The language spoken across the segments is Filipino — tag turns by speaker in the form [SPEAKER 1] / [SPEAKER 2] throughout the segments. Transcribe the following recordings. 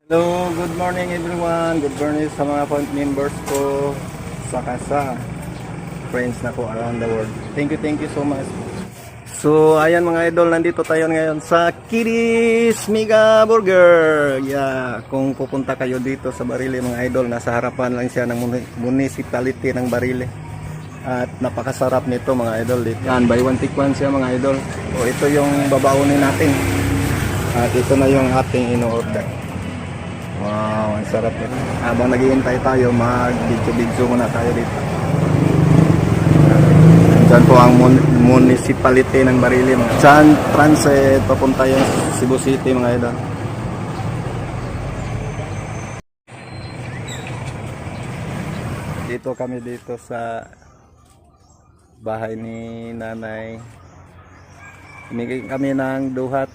[SPEAKER 1] Hello, good morning everyone. Good morning sa mga point members ko, saka sa friends na ko around the world. Thank you so much. So, ayan mga idol, nandito tayo ngayon sa Kiris Mega Burger. Yeah, kung pupunta kayo dito sa Barile mga idol, nasa harapan lang siya ng municipality ng Barile. At napakasarap nito mga idol dito. Yan, buy one take one siya mga idol. So, ito yung babaunin natin. At ito na yung ating ino-order. Wow, ang sarap nito. Habang naghihintay tayo, mag-video muna tayo dito. Diyan po ang municipality ng Barile. Diyan, transit, papunta yung Cebu City mga idol. Dito kami dito sa bahay ni nanay. Binigay kami ng duhat.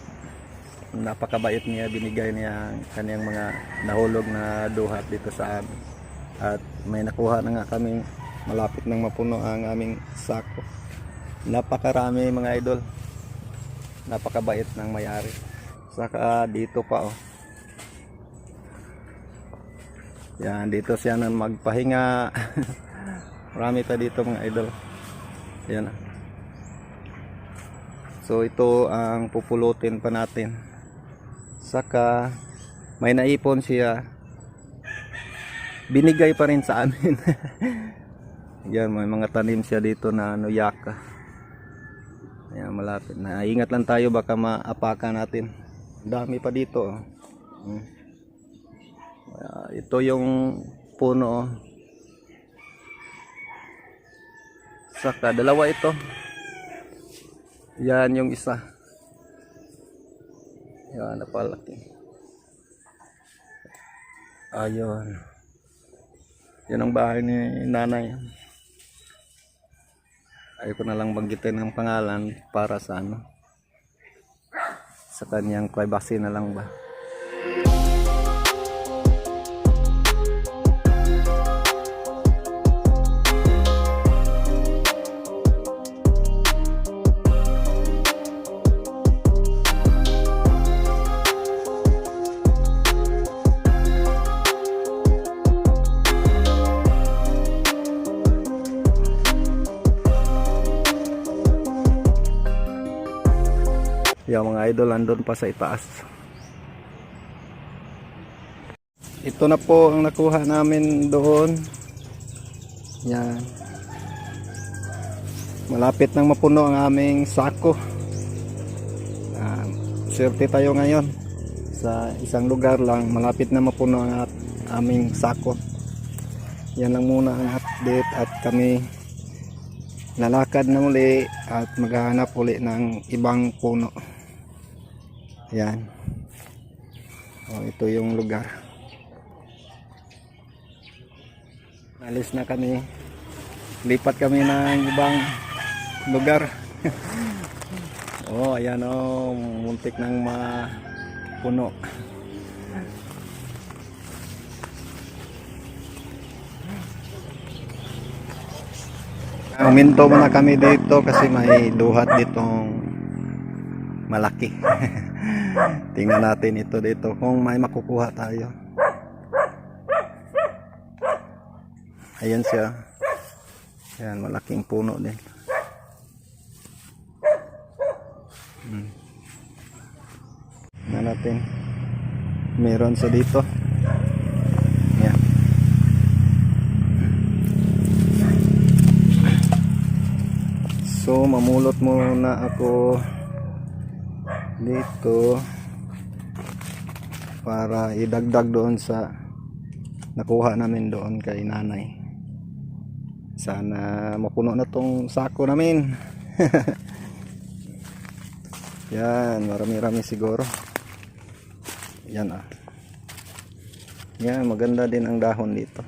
[SPEAKER 1] Napakabait niya, binigay niya ang kanyang mga nahulog na duhat dito sa amin. At may nakuha na nga kami, malapit nang mapuno ang aming sako. Napakarami mga idol. Napakabait ng may-ari. Saka dito pa oh. Yan, dito siya na magpahinga. Marami pa dito mga idol. Yan. So ito ang pupulutin pa natin. Saka may naipon siya, binigay pa rin sa amin. Yan, may mga tanim siya dito na yaka. Ayan, malapit na. Ingat lang tayo, baka maapakan natin. Dami pa dito. Ito yung puno. Saka dalawa ito. Yan yung isa. Yan, napalaki. Ayun. Yan ang bahay ni nanay. Ayaw ko na lang banggitin ang pangalan para sa sa kanyang privacy na lang ba. Yung mga idol andun pa sa itaas. Ito na po ang nakuha namin doon. Yan. Malapit nang mapuno ang aming sako. Swerte tayo ngayon. Sa isang lugar lang, malapit na mapuno ang aming sako. Yan lang muna ang update at kami lalakad na uli at maghahanap uli ng ibang puno. Yan. Oh, ito yung lugar. Alis na kami. Lipat kami ng ibang lugar. Oh, ayan oh, muntik ng mapuno. Uminto muna kami dito kasi may duhat ditong malaki. Tingnan natin ito dito kung may makukuha tayo. Ayan siya. Ayan, malaking puno din. Tingnan natin. Meron sa dito. Ayan. So mamulot muna ako dito para idagdag doon sa nakuha namin doon kay nanay. Sana mapuno na tong sako namin. Yan, marami-rami siguro. Yan ah. Yan, maganda din ang dahon dito.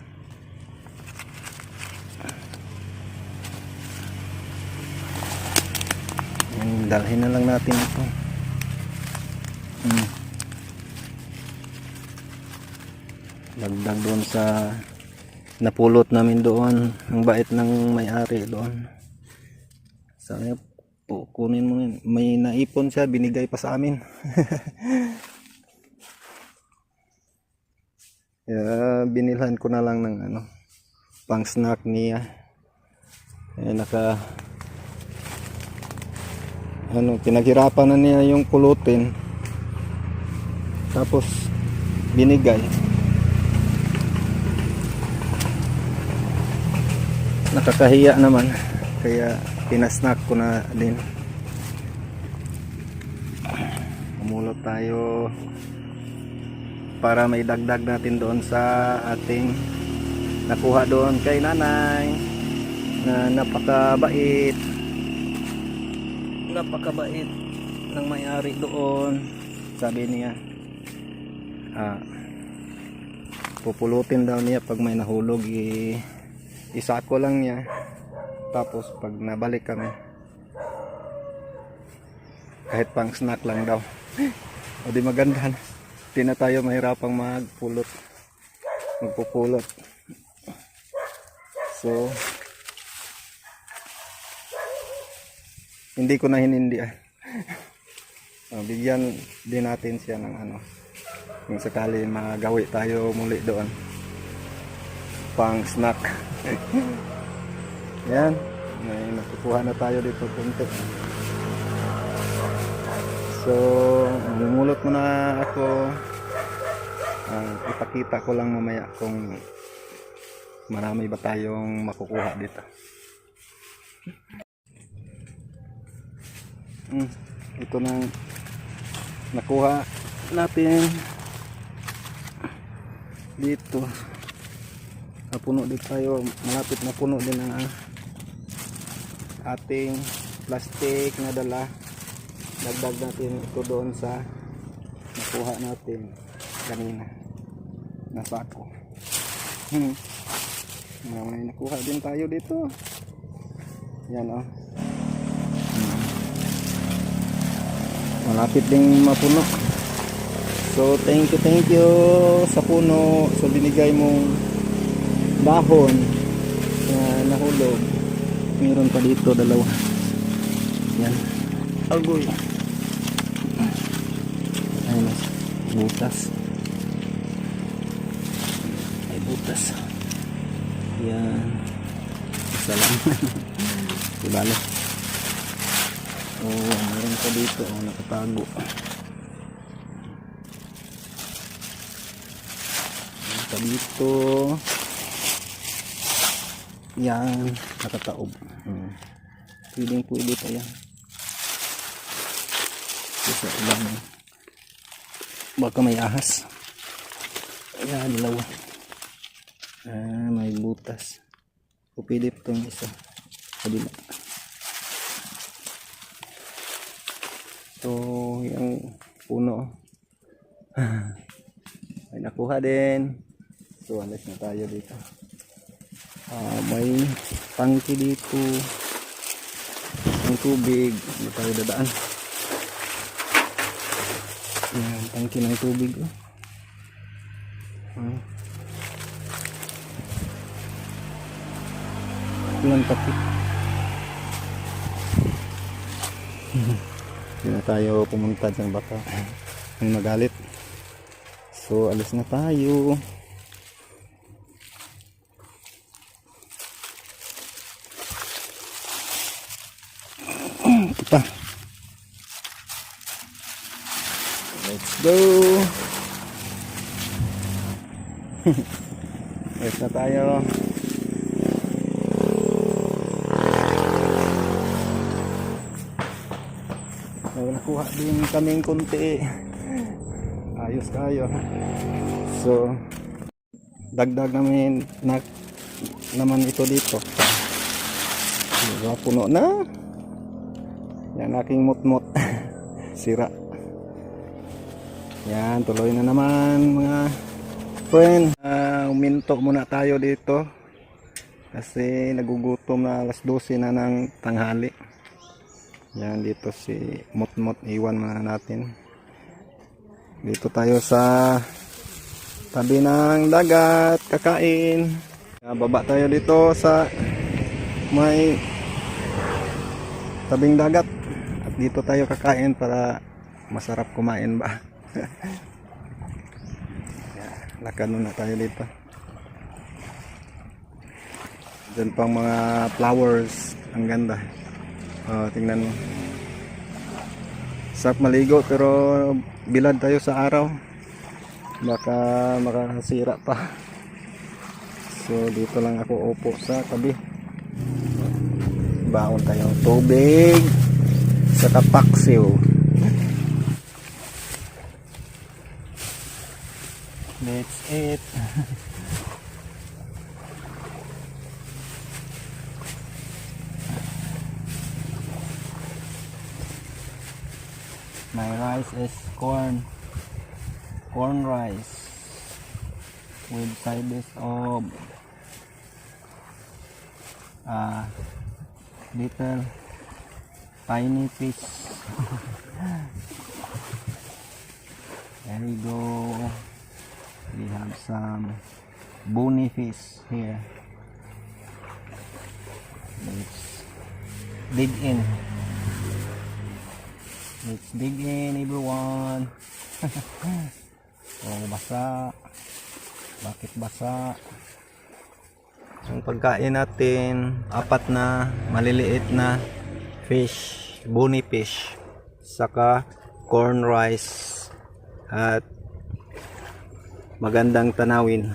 [SPEAKER 1] Yan, dalhin na lang natin ito. Dagdag doon sa napulot namin doon. Ang bait ng may-ari doon. Sana po kunin mo yun. May naipon siya, binigay pa sa amin. Kaya binilhan ko na lang ng ano, pang snack niya. Pinaghirapan na niya yung pulutin. Tapos binigay. Nakakahiya naman. Kaya pinasnack ko na din. Umulot tayo para may dagdag natin doon sa ating nakuha doon kay nanay na napakabait ng may-ari doon. Sabi niya pupulutin daw niya pag may nahulog, isako lang niya, tapos pag nabalik kami kahit pang snack lang daw. O di maganda na, di na tayo mahirapang magpupulot. So hindi ko na hinindihan. Bigyan din natin siya ng ano, kung sakali magawi tayo muli doon pang snack. Yan, may nakukuha na tayo dito konti. So mamumulot muna ako. Ipakita ko lang mamaya kung marami ba tayong makukuha dito. Ito nang nakuha natin dito. Napuno din tayo, malapit na puno din ang ating plastic na dala. Dagdag natin ito doon sa nakuha natin kanina na sako. May nakuha din tayo dito. Yan o. Malapit ding mapuno. So thank you sa puno sa binigay mong dahon na nahulog. Meron pa dito dalawa. Yan. Agoy. Ayun, butas. Ay butas. Yan. Isa lang. Ibalo. Oh, meron pa dito, nakatago. Meron pa dito. Yan, nakataob. Pwede pa yan. Sa ilang baka may ahas. Ayan, dalawa. May butas. Pupilip itong isa. Kabila. So, yung puno. May nakuha din. So, alis na tayo dito. May tangki dito. Ang tubig. Hindi tayo dadaan. Yan, tangki ng tubig. Ilang takip. Hindi na tayo pumunta dyan, baka may magalit. So alis na tayo. Kita. Let's go. Alis na tayo. Nakuha din kaming konti. Ayos kayo. So dagdag namin naman ito dito. Puno na. Yan aking mutmut. Sira. Yan, tuloy na naman mga friend. Uminto muna tayo dito kasi nagugutom na, alas 12 na ng tanghali. Yan, dito si mutmut, iwan muna natin. Dito tayo sa tabi ng dagat, kakain. Baba tayo dito sa may tabing dagat at dito tayo kakain para masarap kumain ba. Nakano na tayo dito. Diyan pang mga flowers. Ang ganda. Oh, tingnan mo. Sarap maligo pero bilad tayo sa araw. Baka makasira pa. So dito lang ako upo sa tabi. Baon tayong tubig sa tapaksiw. That's it. My rice is corn rice with side dish of little tiny fish. There we go. We have some bony fish here. Let's dig in. Let's dig in, everyone. Oh, basa. Bakit basa? Ang pagkain natin, 4 na maliliit na fish, bony fish, saka corn rice at magandang tanawin.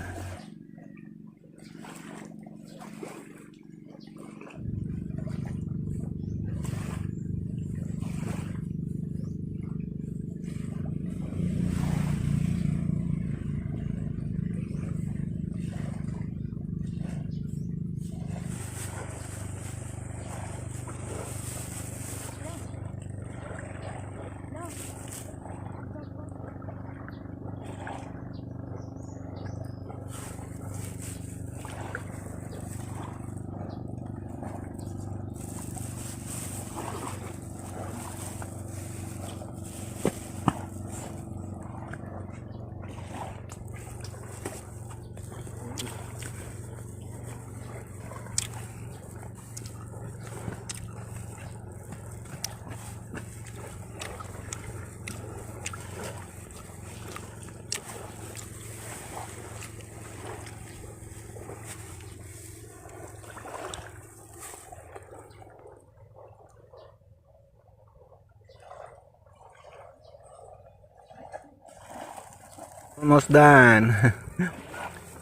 [SPEAKER 1] Almost done.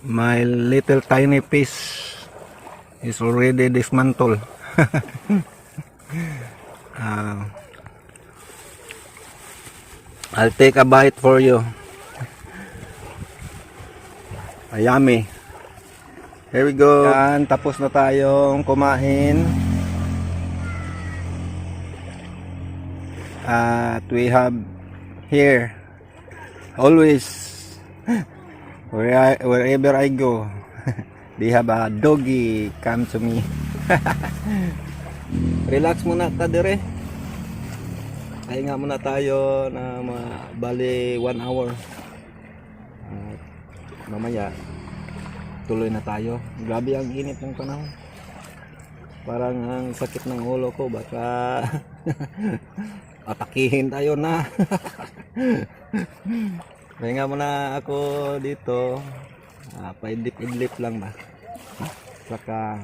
[SPEAKER 1] My little tiny fish is already dismantled. I'll take a bite for you. Yummy. Here we go. Yan, tapos na tayong kumain. At we have here always wherever I go they have a doggy come to me. Relax muna ta dire. Pahinga muna tayo na bali 1 hour. Mamaya tuloy na tayo. Grabe ang init ng panahon. Parang ang sakit ng ulo ko, baka atakihin tayo na. Pahinga muna ako dito. Paidlip-idlip lang ba. Saka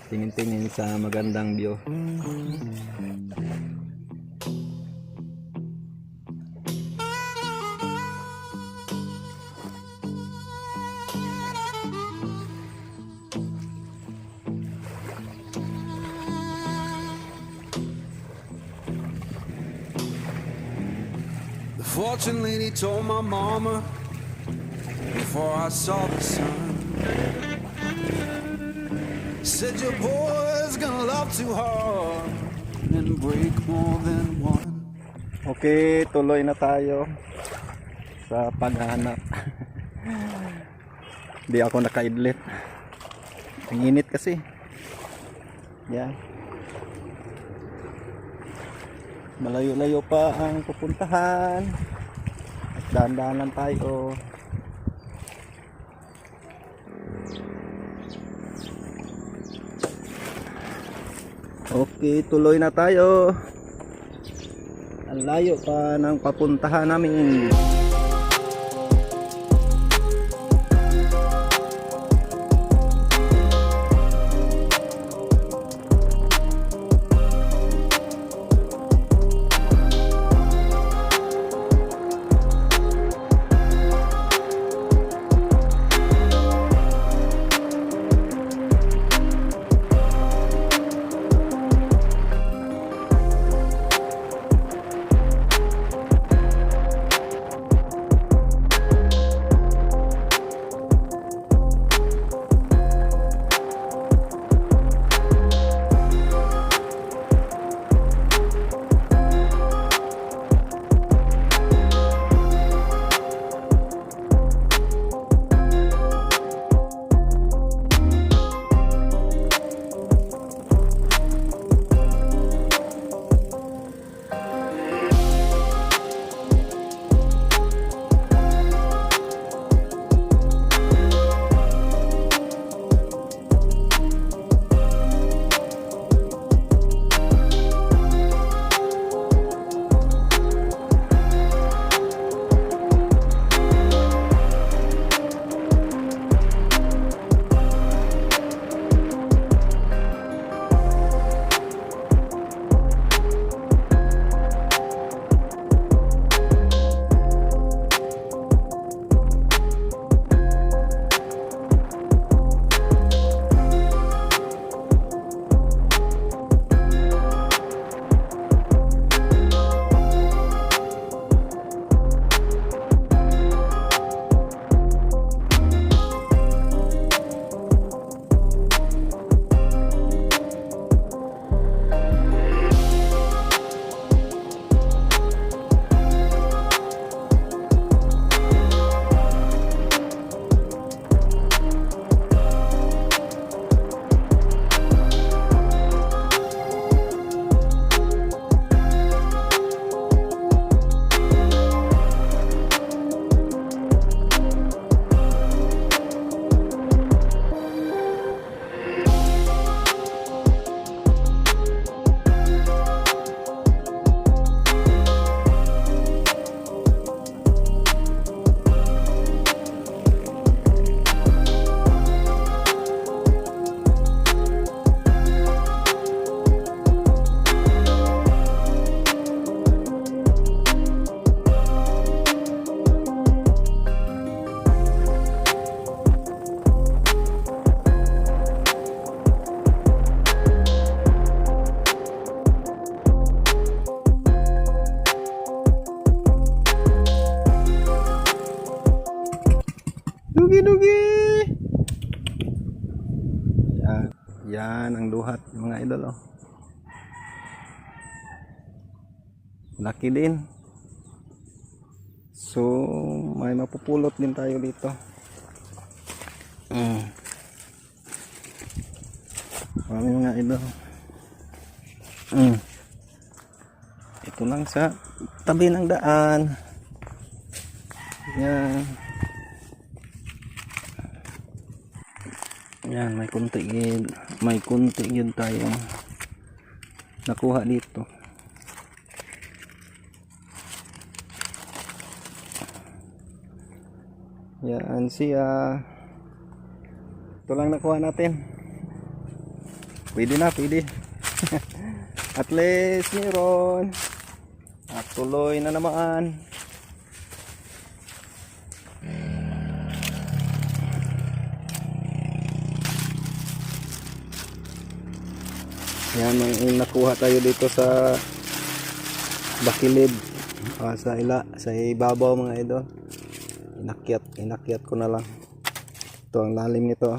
[SPEAKER 1] tingin-tingin sa magandang view.
[SPEAKER 2] The fortune lady told my mama before I saw the sun, said your boy's gonna love too hard and break more than one.
[SPEAKER 1] Okay, tuloy na tayo sa paghahanap. Hindi ako nakaidlit. Ang init kasi. Yan. Malayo-layo pa ang pupuntahan. At dahan-dahan lang tayo. Okay, tuloy na tayo. Ang layo pa ng papuntahan namin. Dugi-dugi! Yan. Yan ang duhat mga idol. Oh. Laki din. So, may mapupulot din tayo dito. Marami mga idol. Ito lang sa tabi ng daan. Yan. Yan, may kunti yun tayong nakuha dito. Yan siya. Ito lang nakuha natin. Pwede na, pwede. At least meron. At tuloy na naman. Yan ang nakuha tayo dito sa bakilid. Sa ibabaw mga idol. Inakyat ko na lang. Ito ang lalim nito.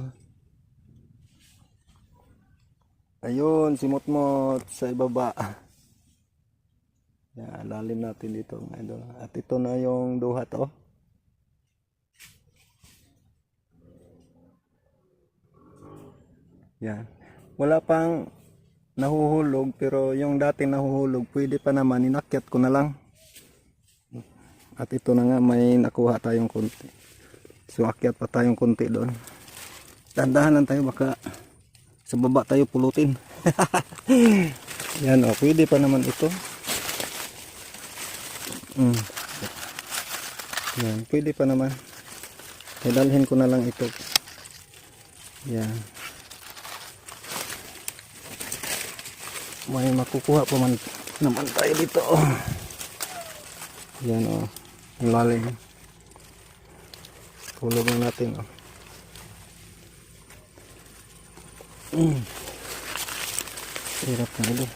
[SPEAKER 1] Ayun, simot-mot sa ibaba. Yan, lalim natin dito mga idol. At ito na yung duhat oh. Yan. Wala pang nahuhulog pero yung dati nahuhulog pwede pa naman, inakyat ko na lang. At ito na nga, may nakuha tayong konti. So akyat pa tayong konti doon. Dandahan lang tayo, baka sa baba tayo pulutin. Yan oh, pwede pa naman ito. Yan, pwede pa naman. Dalhin ko na lang ito. Yan. May makukuha pa man naman tayo dito oh. Yan oh, ang lalim. Tulog na natin oh. Hirap na ito.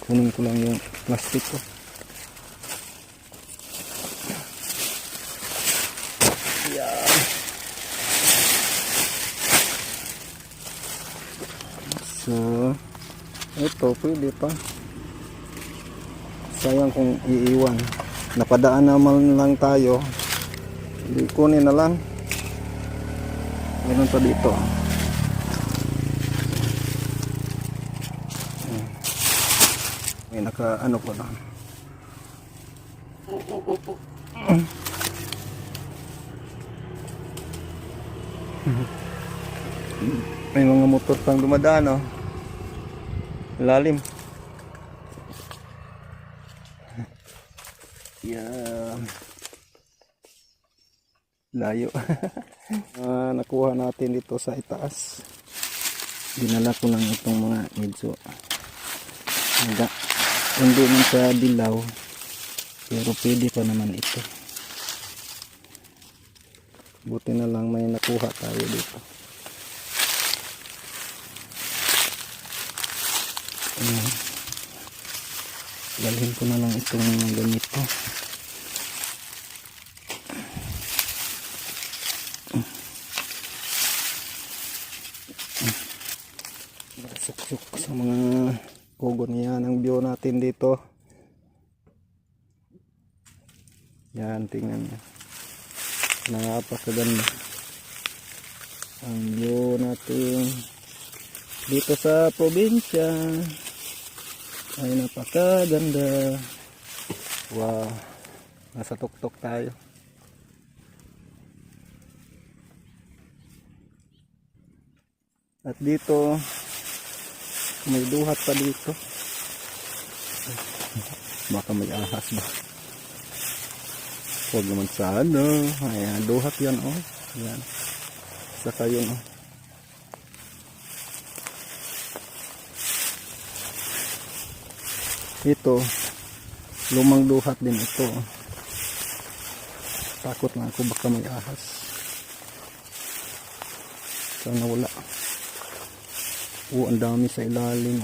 [SPEAKER 1] Kunin ko lang yung plastic ko. Yan. So, ito pwede pa. Sayang kung iiwan. Napadaan naman lang tayo. Hindi, kunin na lang. Meron pa dito. May naka-ano ko lang. May mga motor pang dumadaan oh. Lalim. Yan. Layo. Nakuha natin dito sa itaas. Dinala ko lang itong mga medyo hindi man sa dilaw pero pwede pa naman ito. Buti na lang may nakuha tayo dito. Dalhin ko na lang itong ganito. Suksok sa mga kugo niya ng view natin dito. Yan, tingnan nyo. Napakaganda ang view natin dito sa probinsya. Ay napakaganda. Wow, nasa tuktok tayo. At dito may duhat pa dito. Baka may ahas ba? Huwag naman sana. Ayan, duhat yan oh. Ayan. Saka yun oh. Ito, lumang duhat din ito. Takot na ako baka may ahas. Sana wala. Ang dami sa ilalim.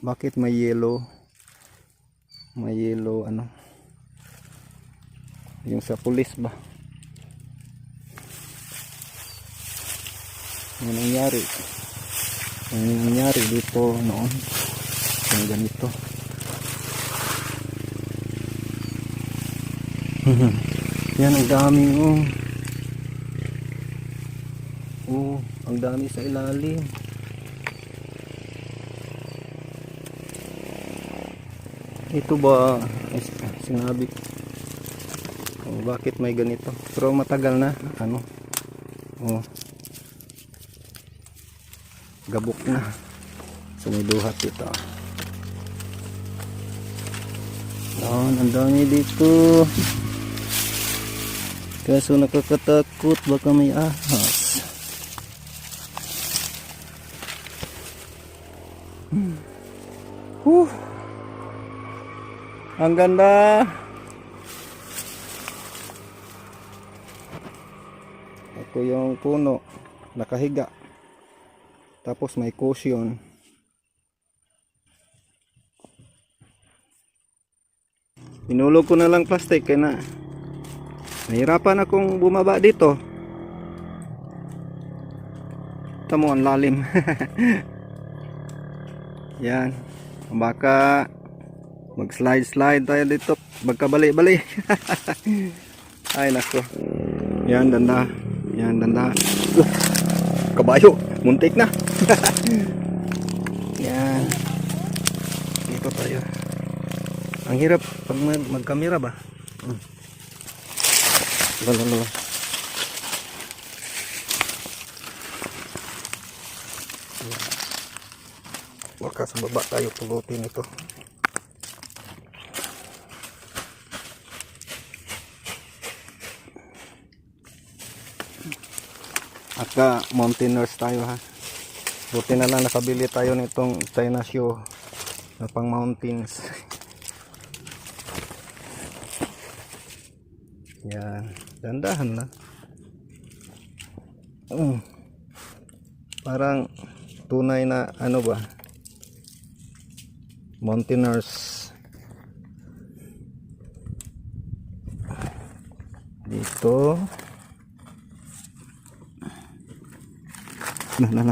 [SPEAKER 1] Bakit may yellow? May yellow ano. Yung sa pulis ba? Ano nangyari? Ano nangyari dito noon? Yung ganito. Yan ang dami oh. Oh, ang dami sa ilalim. Ito ba sinabi ko? Oh, bakit may ganito? Pero matagal na ano? Oh. Gabok na. Sumiduhat ito. Yan, ang dami dito. Kaso nakakatakot, baka may ahas. Ang ganda. Ito yung puno, nakahiga. Tapos may cushion. Inulog ko na lang plastic kaya na nahirapan akong bumaba dito. Tamo ang lalim. Yan. Baka mag slide tayo dito. Magkabali-bali. Ay nako. Yan danda. Yan danda. Kabayo. Muntik na. Yan. Dito tayo. Ang hirap pag magkamera ba? Lalo. Baka sa baba tayo pulutin ito. Aka mountaineers tayo ha. Buti na lang nakabili tayo nitong China shoe na pang mountains. Yan, dandahan na. Parang tunay na ano ba? Mountaineers. Dito. Na.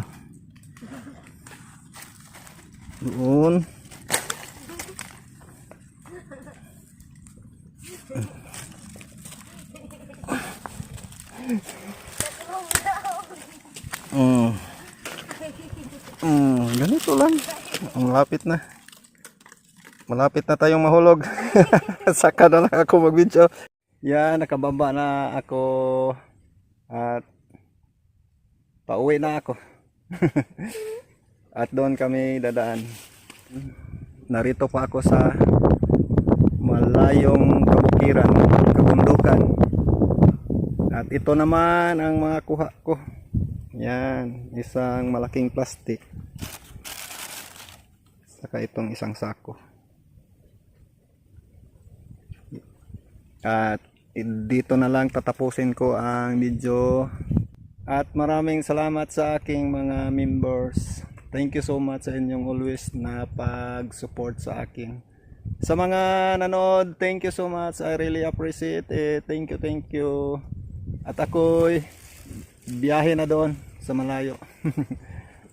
[SPEAKER 1] Doon. Ganito lang. Malapit na tayong mahulog. Saka na lang ako mag-video. Yan, nakababa na ako at pauwi na ako. At doon kami dadaan. Narito pa ako sa malayong kabukiran, kabundukan. At ito naman ang mga kuha ko. Yan, isang malaking plastic. Saka itong isang sako. At dito na lang tatapusin ko ang video. At maraming salamat sa aking mga members. Thank you so much sa inyong always na pag-support sa akin. Sa mga nanood, thank you so much. I really appreciate it. Thank you. At ako'y biyahe na doon sa malayo.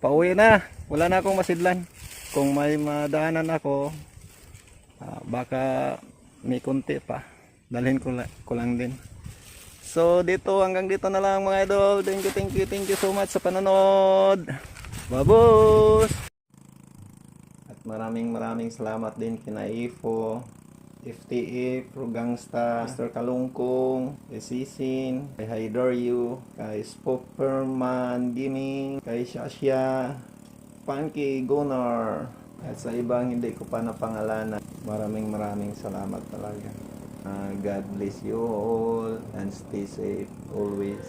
[SPEAKER 1] Pauwi na. Wala na akong masidlan. Kung may madaanan ako, baka may konti pa. Dalhin ko lang din. So dito, hanggang dito na lang mga idol. Thank you so much sa panonood. Babos! At maraming salamat din kina Ifo, FTA, Pro Gangsta, Mr. Kalungkong, kay Sisin, kay Haidaryu, kay Spokperman Gaming, kay Shasha, Funky Gunnar, at sa ibang hindi ko pa napangalanan. Maraming salamat talaga. God bless you all and stay safe always.